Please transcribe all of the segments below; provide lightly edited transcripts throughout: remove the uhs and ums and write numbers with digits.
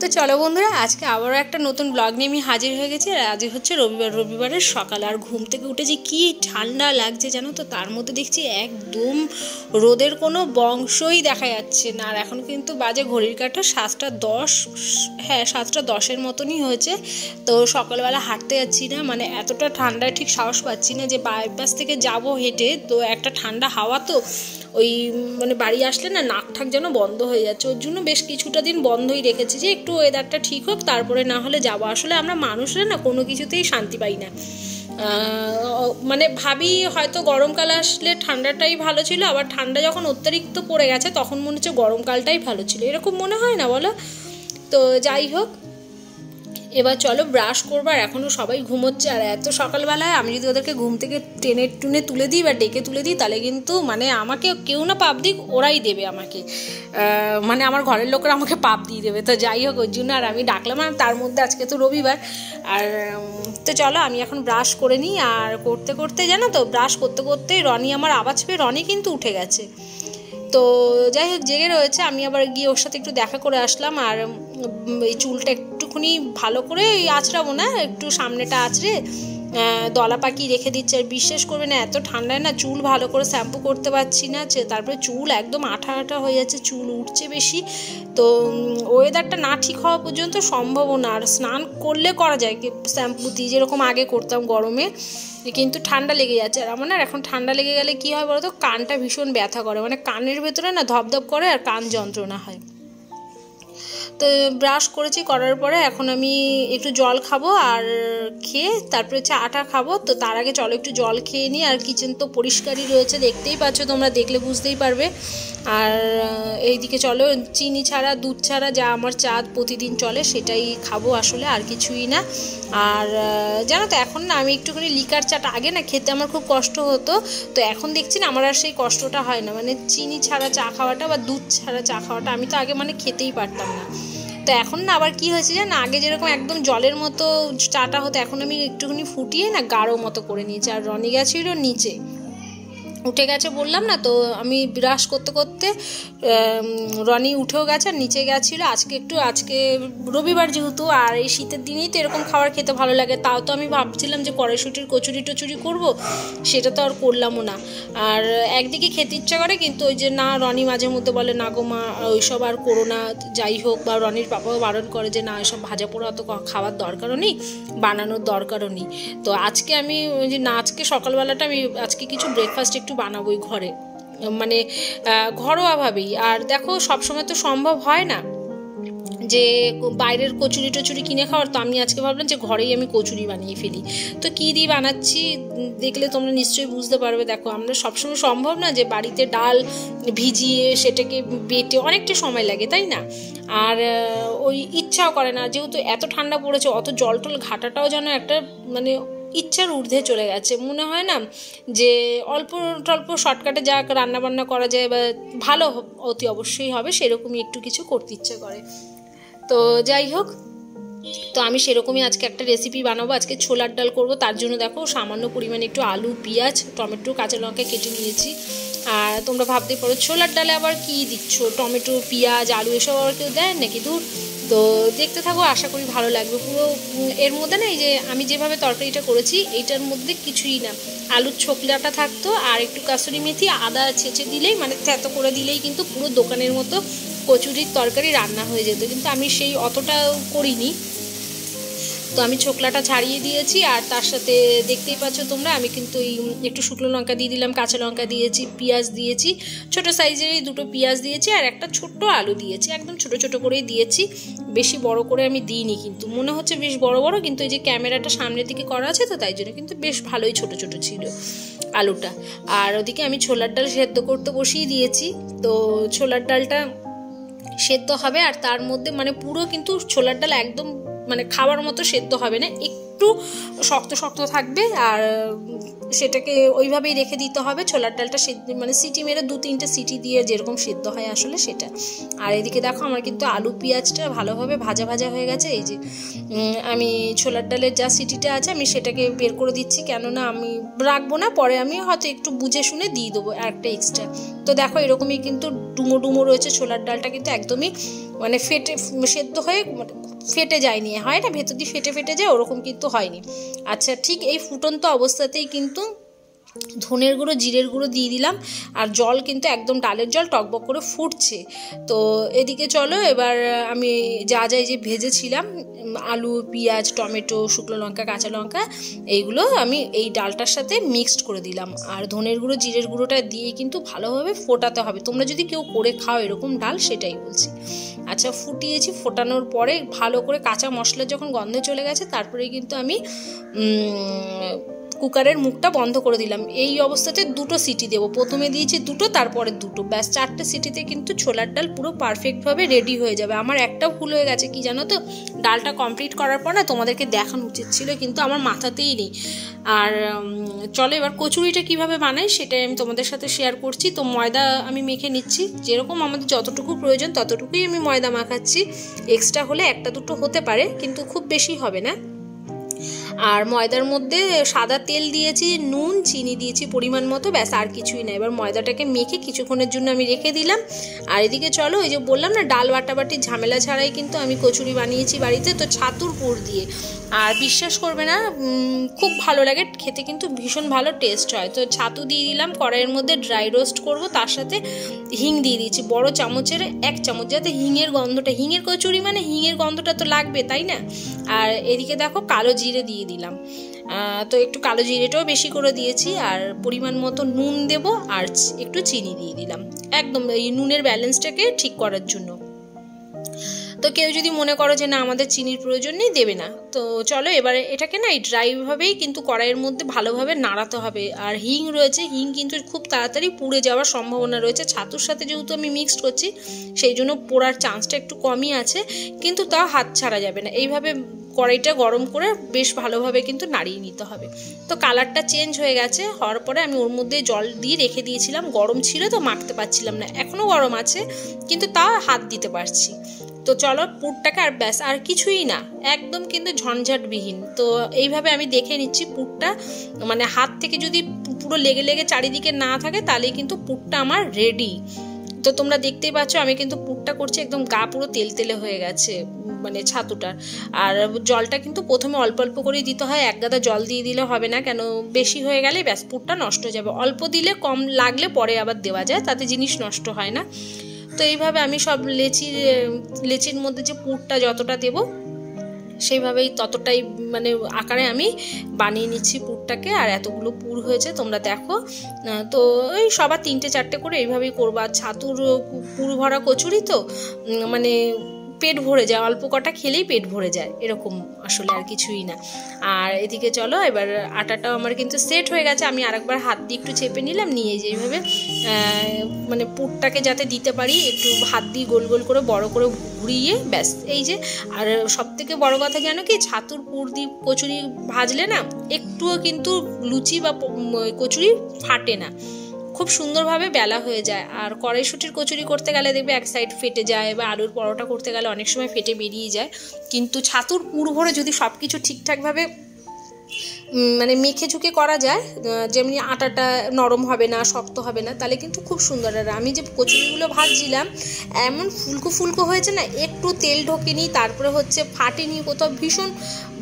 তো চলো বন্ধুরা, আজকে আবারও একটা নতুন ব্লগ নিয়ে আমি হাজির হয়ে গেছি। আর আজ হচ্ছে রবিবারের সকাল। আর ঘুম থেকে উঠেছি, কি ঠান্ডা লাগছে জানো তো। তার মধ্যে দেখছি একদম রোদের কোনো বংশই দেখা যাচ্ছে না। আর এখন কিন্তু বাজে ঘড়ির কাঁটা 7:10, হ্যাঁ 7:10 মতনই হয়েছে। তো সকালবেলা হাঁটতে যাচ্ছি না, মানে এতটা ঠান্ডায় ঠিক সাহস পাচ্ছি না যে বাইপাস থেকে যাব হেঁটে। তো একটা ঠান্ডা হাওয়া, তো ওই মানে বাড়ি আসলে না নাক ঠাক যেন বন্ধ হয়ে যাচ্ছে। ওর জন্য বেশ কিছুটা দিন বন্ধই রেখেছি, যে একটু ওয়েদারটা ঠিক হোক তারপরে না হলে যাবো। আসলে আমরা মানুষরা না কোনো কিছুতেই শান্তি পাই না। মানে ভাবি হয়তো গরমকাল আসলে ঠান্ডাটাই ভালো ছিল, আবার ঠান্ডা যখন অতিরিক্ত পড়ে গেছে তখন মনে হচ্ছে গরমকালটাই ভালো ছিল, এরকম মনে হয় না বলো? তো যাই হোক, এবার চলো ব্রাশ করবার। এখনও সবাই ঘুমোচ্ছে। আর এত সকালবেলায় আমি যদি ওদেরকে ঘুম থেকে টেনে টুনে তুলে দিই বা ডেকে তুলে দিই, তাহলে কিন্তু মানে আমাকে কেউ না পাপ দিক, ওরাই দেবে আমাকে, মানে আমার ঘরের লোকরা আমাকে পাপ দিয়ে দেবে। তো যাই হোক, ওই জন্য আর আমি ডাকলাম। আর তার মধ্যে আজকে তো রবিবার। আর তো চলো আমি এখন ব্রাশ করে নিই। আর করতে করতে জানো তো, ব্রাশ করতে করতে রনি আমার আওয়াজ পেয়ে রনি কিন্তু উঠে গেছে। তো যাই হোক, জেগে রয়েছে। আমি আবার গিয়ে ওর সাথে একটু দেখা করে আসলাম। আর এই চুলটা একটুখানি ভালো করে আঁচড়াবো না, একটু সামনেটা আঁচড়ে দলা পাকি রেখে দিচ্ছে। আর বিশ্বাস করবে না, এত ঠান্ডায় না চুল ভালো করে শ্যাম্পু করতে পারছি না। তারপরে চুল একদম আঠা আঠা হয়ে যাচ্ছে, চুল উঠছে বেশি। তো ওয়েদারটা না ঠিক হওয়া পর্যন্ত সম্ভব না। আর স্নান করলে করা যায় শ্যাম্পু দিয়ে, যেরকম আগে করতাম গরমে, কিন্তু ঠান্ডা লেগে যাচ্ছে। আর আমার না এখন ঠান্ডা লেগে গেলে কী হয় বলো তো, কানটা ভীষণ ব্যথা করে, মানে কানের ভেতরে না ধপধপ করে আর কান যন্ত্রণা হয়। তো ব্রাশ করেছি, করার পরে এখন আমি একটু জল খাবো। আর খেয়ে তারপরে চাটা খাবো। তো তার আগে চলো একটু জল খেয়ে নিই। আর কিচেন তো পরিষ্কারই রয়েছে, দেখতেই পাচ্ছ তোমরা, দেখলে বুঝতেই পারবে। আর এইদিকে চলো চিনি ছাড়া দুধ ছাড়া যা আমার চা প্রতিদিন চলে সেটাই খাবো আসলে, আর কিছুই না। আর জানো তো, এখন না আমি একটুখানি লিকার চাটা, আগে না খেতে আমার খুব কষ্ট হতো, তো এখন দেখছি না আমার আর সেই কষ্টটা হয় না। মানে চিনি ছাড়া চা খাওয়াটা বা দুধ ছাড়া চা খাওয়াটা আমি তো আগে মানে খেতেই পারতাম না। তো এখন না আবার কি হয়েছে জানো, আগে যেরকম একদম জলের মতো চাটা হতো, এখন আমি একটুখানি ফুটিয়ে না গাঢ় মতো করে নিয়েছি। আর রনি গেছিল নিচে, উঠে গেছে বললাম না। তো আমি ব্রাশ করতে করতে রনি উঠেও গেছে আর নিচে গেছিলো। আজকে রবিবার যেহেতু, আর এই শীতের দিনেই তো এরকম খাবার খেতে ভালো লাগে। তাও তো আমি ভাবছিলাম যে কড়াইশুঁটির কচুরি টচুরি করবো, সেটা তো আর করলামও না। আর একদিকে খেতে ইচ্ছা করে, কিন্তু ওই যে না, রনি মাঝে মধ্যে বলে না গো মা ওইসব আর করো না। যাই হোক, বা রনির বাবাও বারণ করে যে না ওইসব ভাজা পোড়া অত খাওয়ার দরকারও নেই, বানানোর দরকারও নেই। তো আজকে আমি যে না, আজকে সকালবেলাটা আমি আজকে কিছু ব্রেকফাস্ট একটু বানাবোই ঘরে, মানে ঘরোয়াভাবেই। আর দেখো সবসময় তো সম্ভব হয় না যে বাইরের কচুরি টচুরি কিনে খাওয়ার। তো আমি আজকে ভাবলাম যে ঘরেই আমি কচুরি বানিয়ে ফেলি। তো কী দিয়ে বানাচ্ছি দেখলে তোমরা নিশ্চয়ই বুঝতে পারবে। দেখো, আমরা সবসময় সম্ভব না যে বাড়িতে ডাল ভিজিয়ে সেটাকে বেটে, অনেকটা সময় লাগে তাই না। আর ওই ইচ্ছাও করে না, যেহেতু এত ঠান্ডা পড়েছে, অত জল টল ঘাটাটাও যেন একটা মানে ইচ্ছার ঊর্ধ্বে চলে গেছে। মনে হয় না যে অল্প টল্প শর্টকাটে যা রান্নাবান্না করা যায় বা ভালো অতি অবশ্যই হবে, সেরকমই একটু কিছু করতে ইচ্ছে করে। তো যাই হোক, তো আমি সেরকমই আজকে একটা রেসিপি বানাবো। আজকে ছোলার ডাল করব। তার জন্য দেখো সামান্য পরিমাণে একটু আলু, পেঁয়াজ, টমেটো, কাঁচা লঙ্কা কেটে নিয়েছি। আর তোমরা ভাবতে পারো ছোলার ডালে আবার কি দিচ্ছ, টমেটো পেঁয়াজ আলু এসব আবার কেউ দেয় নাকি? দূর। তো দেখতে থাকো, আশা করি ভালো লাগবে পুরো। এর মধ্যে না, এই যে আমি যেভাবে তরকারিটা করেছি এইটার মধ্যে কিছুই না, আলুর ছোকলাটা থাকতো আর একটু কাসুরি মেথি, আদা ছেঁচে দিলেই, মানে থেতো করে দিলেই কিন্তু পুরো দোকানের মতো কচুরির তরকারি রান্না হয়ে যেত। কিন্তু আমি সেই অতটা করিনি। তো আমি ছোকলাটা ছাড়িয়ে দিয়েছি। আর তার সাথে দেখতেই পাচ্ছ তোমরা, আমি কিন্তু এই একটু শুকনো লঙ্কা দিয়ে দিলাম, কাঁচা লঙ্কা দিয়েছি, পেঁয়াজ দিয়েছি, ছোটো সাইজেরই দুটো পেঁয়াজ দিয়েছি, আর একটা ছোট্ট আলু দিয়েছি, একদম ছোটো ছোটো করেই দিয়েছি, বেশি বড় করে আমি দিইনি। কিন্তু মনে হচ্ছে বেশ বড় বড়, কিন্তু এই যে ক্যামেরাটা সামনের দিকে করা আছে তো তাই জন্য কিন্তু বেশ ভালোই ছোটো ছোটো ছিল আলুটা। আর ওদিকে আমি ছোলার ডাল সেদ্ধ করতে বসিয়ে দিয়েছি। তো ছোলার ডালটা সেদ্ধ হবে, আর তার মধ্যে মানে পুরো কিন্তু ছোলার ডাল একদম মানে খাবার মতো সেদ্ধ হবে না, একটু শক্ত শক্ত থাকবে। আর সেটাকে ওইভাবেই রেখে দিতে হবে। ছোলার ডালটা মানে সিটি মেরে 2-3টে সিটি দিয়ে যেরকম সেদ্ধ হয় আসলে সেটা। আর এদিকে দেখো আমার কিন্তু আলু পেঁয়াজটা ভালোভাবে ভাজা ভাজা হয়ে গেছে। এই যে আমি ছোলার ডালের যা সিটিটা আছে আমি সেটাকে বের করে দিচ্ছি, কেননা আমি রাখবো না, পরে আমি হয়তো একটু বুঝে শুনে দিয়ে দেবো একটা এক্সট্রা। তো দেখো এরকমই কিন্তু ডুমো ডুমো রয়েছে, ছোলার ডালটা কিন্তু একদমই মানে সেদ্ধ হয়ে ফেটে যায়নি, হয় না ভেতর দিয়ে ফেটে ফেটে যায়, ওরকম কিন্তু হয়নি। আচ্ছা, ঠিক এই ফুটন্ত অবস্থাতেই কিন্তু ধনের গুঁড়ো জিরের গুঁড়ো দিয়ে দিলাম, আর জল কিন্তু একদম ডালের জল টকবক করে ফুটছে। তো এদিকে চলো এবার আমি যা যা যে ভেজেছিলাম আলু, পেঁয়াজ, টমেটো, শুকনো লঙ্কা, কাঁচা লঙ্কা, এইগুলো আমি এই ডালটার সাথে মিক্সড করে দিলাম। আর ধনের গুঁড়ো জিরের গুঁড়োটা দিয়ে কিন্তু ভালোভাবে ফোটাতে হবে, তোমরা যদি কেউ করে খাও এরকম ডাল সেটাই বলছি। আচ্ছা, ফুটিয়েছি, ফোটানোর পরে ভালো করে কাঁচা মশলা যখন গন্ধে চলে গেছে তারপরে কিন্তু আমি কুকারের মুখটা বন্ধ করে দিলাম। এই অবস্থাতে 2টো সিটি দেবো, প্রথমে দিয়েছি 2টো, তারপরে 2টো, ব্যাস 4টে সিটিতে কিন্তু ছোলার ডাল পুরো পারফেক্টভাবে রেডি হয়ে যাবে। আমার একটা ভুল হয়ে গেছে, কি জানো তো, ডালটা কমপ্লিট করার পর না তোমাদেরকে দেখানো উচিত ছিল, কিন্তু আমার মাথাতেই নেই। আর চলো এবার কচুরিটা কিভাবে বানাই সেটাই আমি তোমাদের সাথে শেয়ার করছি। তো ময়দা আমি মেখে নিচ্ছি, যেরকম আমাদের যতটুকু প্রয়োজন ততটুকুই আমি ময়দা মাখাচ্ছি, এক্সট্রা হলে 1-2টো হতে পারে, কিন্তু খুব বেশি হবে না। আর ময়দার মধ্যে সাদা তেল দিয়েছি, নুন, চিনি দিয়েছি পরিমাণ মতো, ব্যাস আর কিছুই না। এবার ময়দাটাকে মেখে কিছুক্ষণের জন্য আমি রেখে দিলাম। আর এদিকে চলো, ওই যে বললাম না ডাল বাটাবাটির ঝামেলা ছাড়াই কিন্তু আমি কচুরি বানিয়েছি বাড়িতে, তো ছাতুর পুর দিয়ে। আর বিশ্বাস করবে না, খুব ভালো লাগে খেতে, কিন্তু ভীষণ ভালো টেস্ট হয়। তো ছাতু দিয়ে দিলাম, কড়াইয়ের মধ্যে ড্রাই রোস্ট করব, তার সাথে হিং দিয়ে দিয়েছি বড় চামচের 1 চামচ, যাতে হিঙের গন্ধটা, হিঙের কচুরি মানে হিঙের গন্ধটা তো লাগবে, তাই না। আর এদিকে দেখো কালো জিরে দিয়ে দিলাম, তো একটু কালো জিরেটাও বেশি করে দিয়েছি। আর পরিমাণ মতো নুন দেব, আর একটু চিনি দিয়ে দিলাম, একদম এই নুনের ব্যালেন্সটাকে ঠিক করার জন্য। তো কেউ যদি মনে করো যে না আমাদের চিনির প্রয়োজন নেই, দেবে না। তো চলো এবারে এটাকে না এই ড্রাইভাবেই কিন্তু কড়াইয়ের মধ্যে ভালোভাবে নাড়াতে হবে। আর হিং রয়েছে, হিং কিন্তু খুব তাড়াতাড়ি পুড়ে যাওয়ার সম্ভাবনা রয়েছে, ছাতুর সাথে যেহেতু আমি মিক্সড করছি সেই জন্য পোড়ার চান্সটা একটু কমই আছে, কিন্তু তাও হাত ছাড়া যাবে না। এইভাবে কড়াইটা গরম করে বেশ ভালোভাবে কিন্তু নাড়িয়ে নিতে হবে। তো কালারটা চেঞ্জ হয়ে গেছে, হওয়ার পরে আমি ওর মধ্যে জল দিয়ে রেখে দিয়েছিলাম, গরম ছিল তো মাখতে পারছিলাম না, এখনও গরম আছে কিন্তু তাও হাত দিতে পারছি। তো চলো পুরটাকে, আর ব্যাস আর কিছুই না, একদম কিন্তু ঝঞ্ঝাটবিহীন। তো এইভাবে আমি দেখে নিচ্ছি পুরটা, মানে হাত থেকে যদি পুরো লেগে লেগে চারিদিকে না থাকে তাহলেই কিন্তু পুরটা আমার রেডি। তো তোমরা দেখতেই পাচ্ছ আমি কিন্তু পুরটা করছি, একদম গা পুরো তেলতেলে হয়ে গেছে মানে ছাতুটার। আর জলটা কিন্তু প্রথমে অল্প অল্প করেই দিতে হয়, 1 গাদা জল দিয়ে দিলে হবে না, কেন বেশি হয়ে গেলে ব্যাস পুরটা নষ্ট হয়ে যাবে। অল্প দিলে, কম লাগলে পরে আবার দেওয়া যায়, তাতে জিনিস নষ্ট হয় না। তো এইভাবে আমি সব লেচির মধ্যে যে পুরটা যতটা দেব সেইভাবেই ততটাই মানে আকারে আমি বানিয়ে নিচ্ছি পুরটাকে। আর এতগুলো পুর হয়েছে তোমরা দেখো। তো ওই সবার 3-4টে করে এইভাবেই করবো। আর ছাতুর পুর ভরা কচুরি তো মানে পেট ভরে যায়, অল্প কটা খেলেই পেট ভরে যায়, এরকম আসলে আর কিছুই না। আর এদিকে চলো এবার আটাটাও আমার কিন্তু সেট হয়ে গেছে, আমি আরেকবার হাত দিয়ে একটু চেপে নিলাম, নিয়ে যেইভাবে মানে পুরটাকে যাতে দিতে পারি একটু হাত দিয়ে গোল গোল করে বড় করে ঘুরিয়ে, ব্যাস এই যে। আর সবথেকে বড় কথা জানো কি, ছাতুর পুর দিয়ে কচুরি ভাজলে না একটুও কিন্তু লুচি বা কচুরি ফাটে না, খুব সুন্দরভাবে বেলা হয়ে যায়। আর কড়াইশুঁটির কচুরি করতে গেলে দেখবে এক সাইড ফেটে যায়, বা আলুর পরোটা করতে গেলে অনেক সময় ফেটে বেরিয়ে যায়, কিন্তু ছাতুর পুর ভরে যদি সব কিছু ঠিকঠাকভাবে মানে মেখে ঝুঁকে করা যায়, যেমনি আটাটা নরম হবে না, শক্ত হবে না, তাহলে কিন্তু খুব সুন্দর। আর আমি যে কচুরিগুলো ভাজছিলাম এমন ফুলকো ফুলকো হয়েছে না, একটু তেল ঢোকেনি, তারপরে হচ্ছে ফাটেনি কোথাও, ভীষণ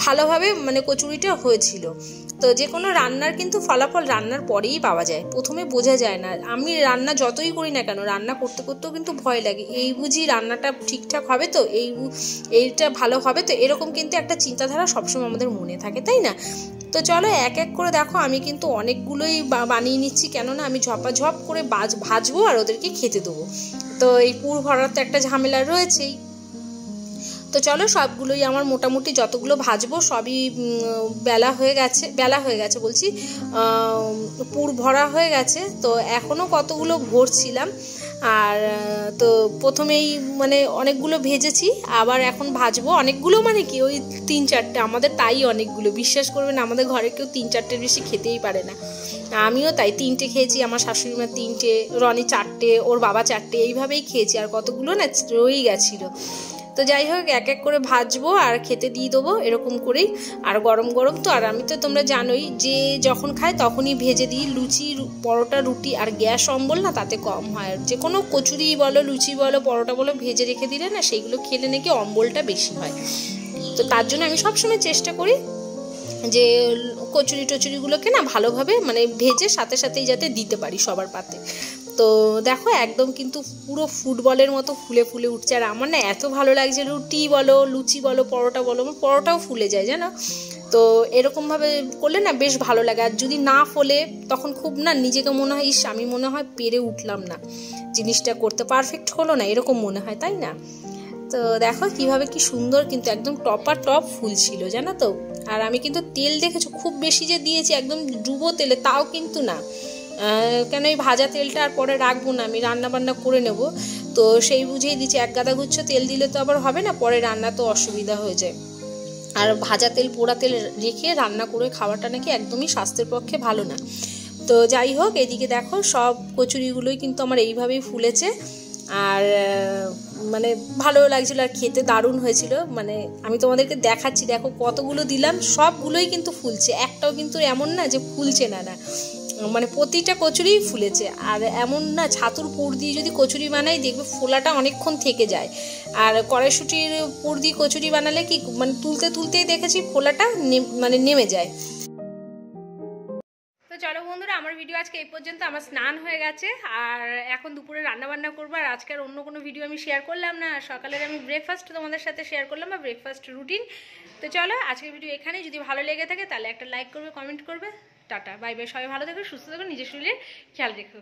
ভালোভাবে মানে কচুরিটা হয়েছিল। তো যে কোনো রান্নার কিন্তু ফলাফল রান্নার পরেই পাওয়া যায়, প্রথমে বোঝা যায় না। আমি রান্না যতই করি না কেন, রান্না করতে করতেও কিন্তু ভয় লাগে, এই বুঝি রান্নাটা ঠিকঠাক হবে তো, এইটা ভালো হবে তো, এরকম কিন্তু একটা চিন্তাধারা সবসময় আমাদের মনে থাকে, তাই না। তো চলো এক এক করে দেখো, আমি কিন্তু অনেকগুলোই বানিয়ে নিচ্ছি, কেননা আমি ঝপাঝপ করে ভাজবো আর ওদেরকে খেতে দেবো। তো এই পুর ভরার তো একটা ঝামেলা রয়েছেই। তো চলো সবগুলোই আমার মোটামুটি যতগুলো ভাজবো সবই বেলা হয়ে গেছে বলছি, পুর ভরা হয়ে গেছে। তো এখনও কতগুলো ভরছিলাম, আর তো প্রথমেই মানে অনেকগুলো ভেজেছি, আবার এখন ভাজবো অনেকগুলো, মানে কি ওই 3-4টে, আমাদের তাই অনেকগুলো, বিশ্বাস করবেন আমাদের ঘরে কেউ 3-4টের বেশি খেতেই পারে না। আমিও তাই 3টে খেয়েছি, আমার শাশুড়ি মা 3টে, রনি 4টে, ওর বাবা 4টে, এইভাবেই খেয়েছি। আর কতগুলো না রয়েই গেছিলো। তো যাই হোক, এক এক করে ভাজবো আর খেতে দিয়ে দেবো এরকম করেই। আর গরম গরম তো, আর আমি তো তোমরা জানোই যে যখন খাই তখনই ভেজে দিই লুচি, পরোটা, রুটি। আর গ্যাস অম্বল না তাতে কম হয়। আর যে কোনো কচুরি বলো, লুচি বলো, পরোটা বলো, ভেজে রেখে দিলে না সেইগুলো খেলে নাকি অম্বলটা বেশি হয়। তো তার জন্য আমি সবসময় চেষ্টা করি যে কচুরি টচুরিগুলোকে না ভালোভাবে মানে ভেজে সাথে সাথেই যাতে দিতে পারি সবার পাতে। তো দেখো একদম কিন্তু পুরো ফুটবলের মতো ফুলে ফুলে উঠছে। আর আমার না এত ভালো লাগছে, রুটি বলো, লুচি বলো, পরোটা বলো, আমার পরোটাও ফুলে যায় জানো। তো এরকমভাবে করলে না বেশ ভালো লাগে। আর যদি না ফোলে তখন খুব না নিজেকে মনে হয় ইস, আমি মনে হয় পেরে উঠলাম না, জিনিসটা করতে পারফেক্ট হলো না, এরকম মনে হয়, তাই না? তো দেখো কিভাবে কি সুন্দর কিন্তু একদম টপার টপ ফুল ছিল জানো তো। আর আমি কিন্তু তেল দেখেছো খুব বেশি যে দিয়েছি, একদম ডুবো তেলে, তাও কিন্তু না, কেন এই ভাজা তেলটা আর পরে রাখবো না, আমি রান্না বান্না করে নেব। তো সেই বুঝেই দিচ্ছি, এক গাদা গুচ্ছ তেল দিলে তো আবার হবে না, পরে রান্না তো অসুবিধা হয়ে যায়। আর ভাজা তেল পোড়া তেল রেখে রান্না করে খাওয়াটা নাকি একদমই স্বাস্থ্যের পক্ষে ভালো না। তো যাই হোক, এদিকে দেখো সব কচুরিগুলোই কিন্তু আমার এইভাবেই ফুলেছে। আর মানে ভালোও লাগছিলো, আর খেতে দারুণ হয়েছিল। মানে আমি তোমাদেরকে দেখাচ্ছি, দেখো কতগুলো দিলাম, সবগুলোই কিন্তু ফুলছে, একটাও কিন্তু এমন না যে ফুলছে না, না মানে প্রতিটা কচুরিই ফুলেছে। আর এমন না, ছাতুর পুর দিয়ে যদি কচুরি বানাই দেখবে ফোলাটা অনেকক্ষণ থেকে যায়। আর কড়াইশুঁটির পুর দিয়ে কচুরি বানালে কি মানে তুলতে তুলতেই দেখেছি ফোলাটা মানে নেমে যায়। তো চলো বন্ধুরা, আমার ভিডিও আজকে এই পর্যন্ত। আমার স্নান হয়ে গেছে আর এখন দুপুরে রান্নাবান্না করবো। আর আজকের অন্য কোনো ভিডিও আমি শেয়ার করলাম না। সকালের আমি ব্রেকফাস্ট তোমাদের সাথে শেয়ার করলাম, বা ব্রেকফাস্ট রুটিন। তো চলো আজকের ভিডিও এখানে। যদি ভালো লেগে থাকে তাহলে একটা লাইক করবে, কমেন্ট করবে। টাটা, বাই বাই, সবাই ভালো থেকো, সুস্থ থেকো, নিজের শরীরের খেয়াল রেখো।